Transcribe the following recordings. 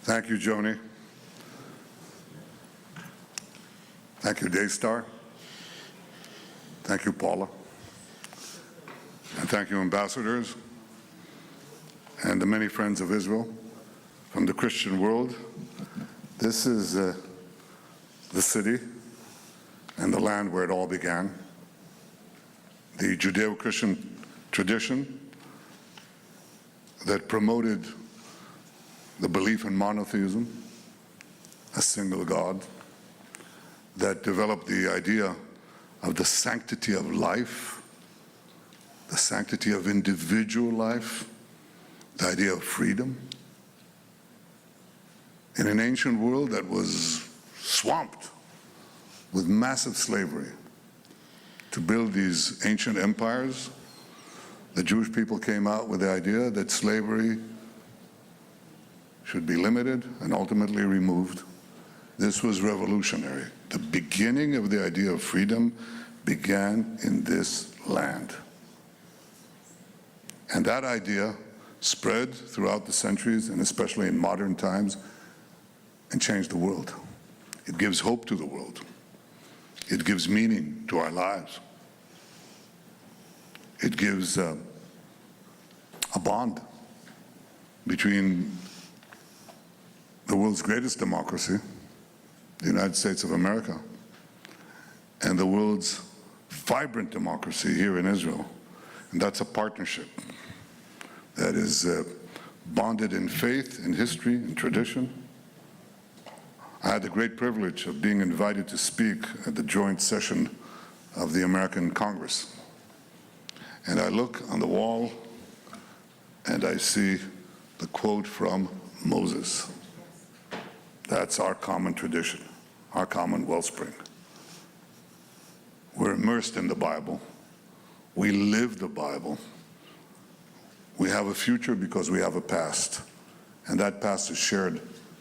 Thank you, Joni. Thank you, Daystar. Thank you, Paula. And thank you, ambassadors, and the many friends of Israel from the Christian world. This is the city and the land where it all began. The Judeo-Christian tradition that promoted the belief in monotheism, a single God, that developed the idea of the sanctity of life, the sanctity of individual life, the idea of freedom. In an ancient world that was swamped with massive slavery, to build these ancient empires, the Jewish people came out with the idea that slavery should be limited and ultimately removed. This was revolutionary. The beginning of the idea of freedom began in this land. And that idea spread throughout the centuries, and especially in modern times, and changed the world. It gives hope to the world. It gives meaning to our lives. It gives a bond between the world's greatest democracy, the United States of America, and the world's vibrant democracy here in Israel. And that's a partnership that is bonded in faith, in history, in tradition. I had the great privilege of being invited to speak at the joint session of the American Congress. And I look on the wall and I see the quote from Moses. That's our common tradition, our common wellspring. We're immersed in the Bible. We live the Bible. We have a future because we have a past. And that past is shared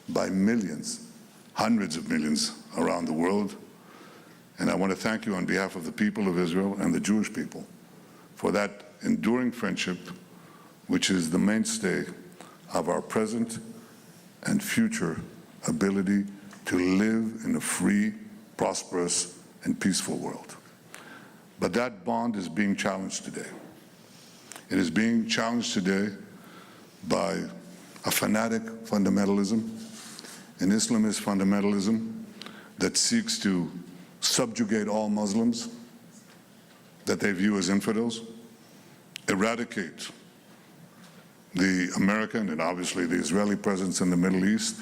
by millions, hundreds of millions around the world. And I want to thank you on behalf of the people of Israel and the Jewish people for that enduring friendship, which is the mainstay of our present and future ability to live in a free, prosperous, and peaceful world. But that bond is being challenged today. It is being challenged today by a fanatic fundamentalism, an Islamist fundamentalism that seeks to subjugate all Muslims that they view as infidels, eradicate the American and obviously the Israeli presence in the Middle East.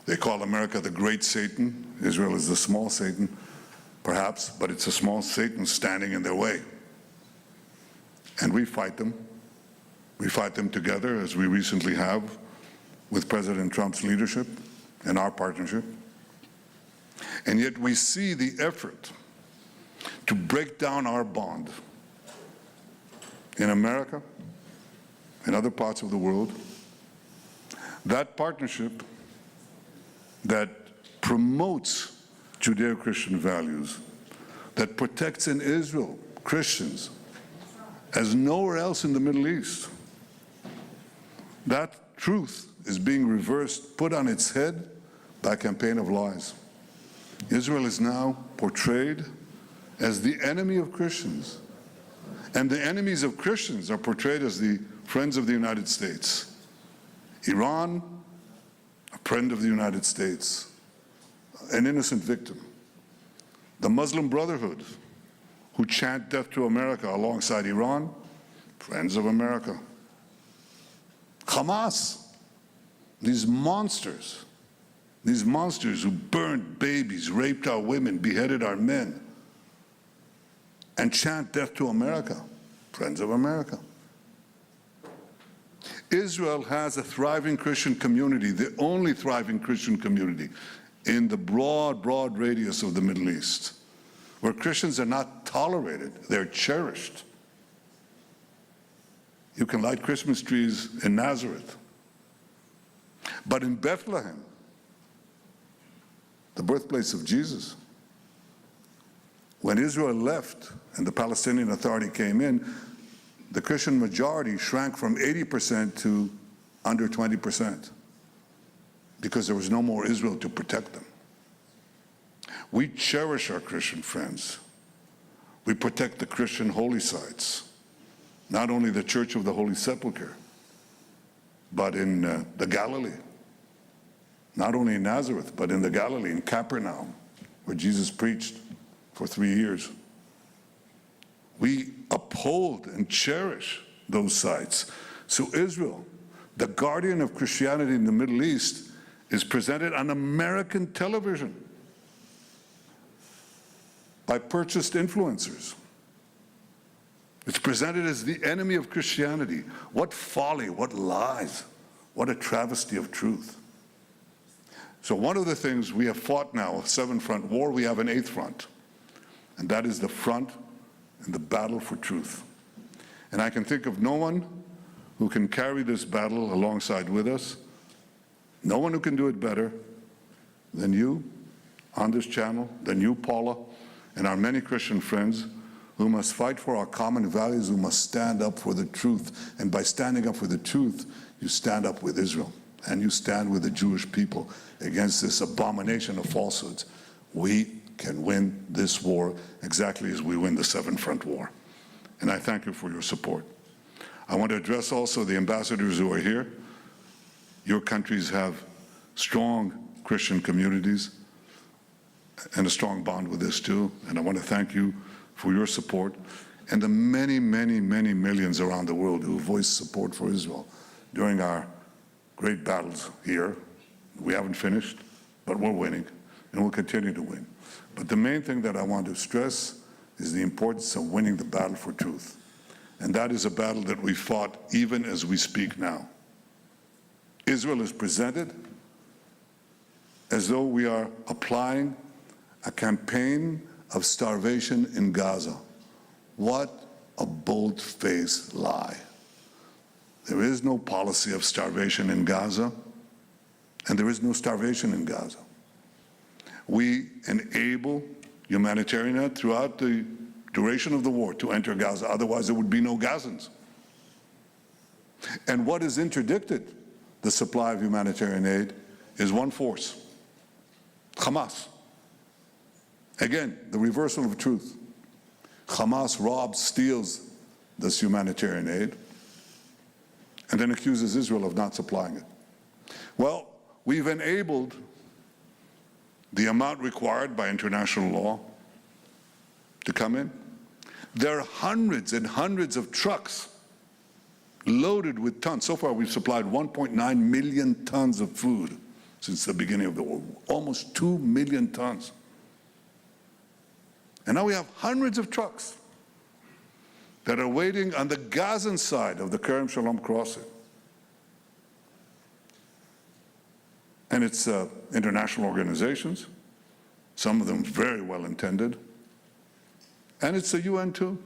They call America the great Satan. Israel is the small Satan, perhaps, but it's a small Satan standing in their way. And we fight them. We fight them together, as we recently have with President Trump's leadership and our partnership. And yet we see the effort to break down our bond in America, in other parts of the world. That partnership that promotes Judeo-Christian values, that protects in Israel Christians as nowhere else in the Middle East. That truth is being reversed, put on its head by a campaign of lies. Israel is now portrayed as the enemy of Christians, and the enemies of Christians are portrayed as the friends of the United States. Iran, a friend of the United States, an innocent victim. The Muslim Brotherhood, who chant death to America alongside Iran, friends of America. Hamas, these monsters who burned babies, raped our women, beheaded our men, and chant death to America, friends of America. Israel has a thriving Christian community, the only thriving Christian community in the broad radius of the Middle East, where Christians are not tolerated, they're cherished. You can light Christmas trees in Nazareth. But in Bethlehem, the birthplace of Jesus, when Israel left and the Palestinian Authority came in, the Christian majority shrank from 80% to under 20%. because there was no more Israel to protect them. We cherish our Christian friends. We protect the Christian holy sites, not only the Church of the Holy Sepulchre, but in the Galilee, not only in Nazareth, but in the Galilee, in Capernaum, where Jesus preached for 3 years. We uphold and cherish those sites. So Israel, the guardian of Christianity in the Middle East, is presented on American television by purchased influencers. It's presented as the enemy of Christianity. What folly, what lies, what a travesty of truth. So one of the things we have fought now, a 7-front war, we have an 8th front. And that is the front in the battle for truth. And I can think of no one who can carry this battle alongside with us, no one who can do it better than you on this channel, than you, Paula, and our many Christian friends who must fight for our common values, who must stand up for the truth. And by standing up for the truth, you stand up with Israel, and you stand with the Jewish people against this abomination of falsehoods. We can win this war exactly as we win the 7-front war. And I thank you for your support. I want to address also the ambassadors who are here. Your countries have strong Christian communities and a strong bond with this too. And I want to thank you for your support and the many, many, many millions around the world who voiced support for Israel during our great battles here. We haven't finished, but we're winning, and we'll continue to win. But the main thing that I want to stress is the importance of winning the battle for truth. And that is a battle that we fought even as we speak now. Israel is presented as though we are applying a campaign of starvation in Gaza. What a bold-faced lie. There is no policy of starvation in Gaza, and there is no starvation in Gaza. We enable humanitarian aid throughout the duration of the war to enter Gaza, otherwise there would be no Gazans. And what has interdicted the supply of humanitarian aid is one force, Hamas. Again, the reversal of truth. Hamas robs, steals this humanitarian aid, and then accuses Israel of not supplying it. Well, we've enabled the amount required by international law to come in. There are hundreds and hundreds of trucks loaded with tons. So far, we've supplied 1.9 million tons of food since the beginning of the war, almost 2 million tons. And now we have hundreds of trucks that are waiting on the Gazan side of the Kerem Shalom crossing. And it's international organizations, some of them very well intended, and it's the UN too.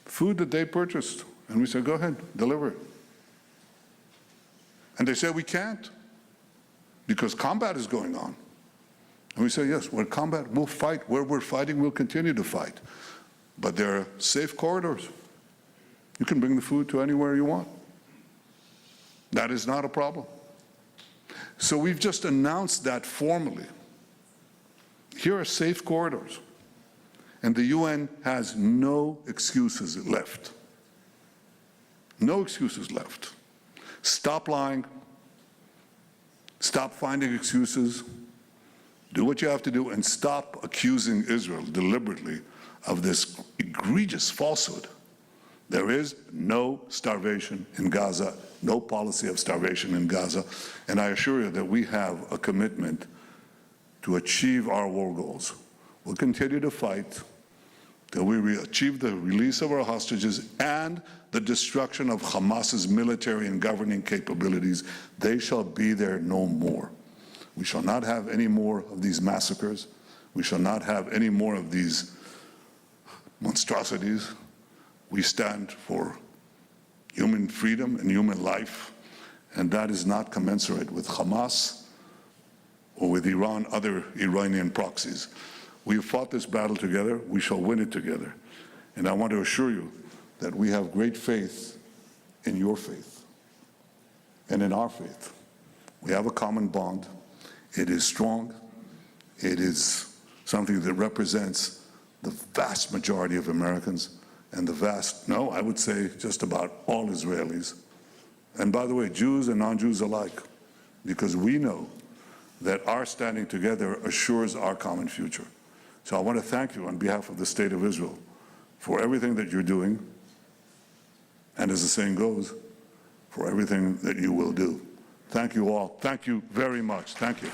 Food that they purchased, and we said, go ahead, deliver it. And they said we can't, because combat is going on. And we say, yes, we're combat, we'll fight. Where we're fighting, we'll continue to fight. But there are safe corridors. You can bring the food to anywhere you want. That is not a problem. So we've just announced that formally. Here are safe corridors. And the UN has no excuses left. No excuses left. Stop lying. Stop finding excuses. Do what you have to do and stop accusing Israel deliberately of this egregious falsehood. There is no starvation in Gaza, no policy of starvation in Gaza, and I assure you that we have a commitment to achieve our war goals. We'll continue to fight till we achieve the release of our hostages and the destruction of Hamas's military and governing capabilities. They shall be there no more. We shall not have any more of these massacres. We shall not have any more of these monstrosities. We stand for human freedom and human life, and that is not commensurate with Hamas or with Iran, other Iranian proxies. We have fought this battle together. We shall win it together. And I want to assure you that we have great faith in your faith and in our faith. We have a common bond. It is strong. It is something that represents the vast majority of Americans and I would say just about all Israelis. And by the way, Jews and non-Jews alike, because we know that our standing together assures our common future. So I want to thank you on behalf of the State of Israel for everything that you're doing, and as the saying goes, for everything that you will do. Thank you all. Thank you very much. Thank you.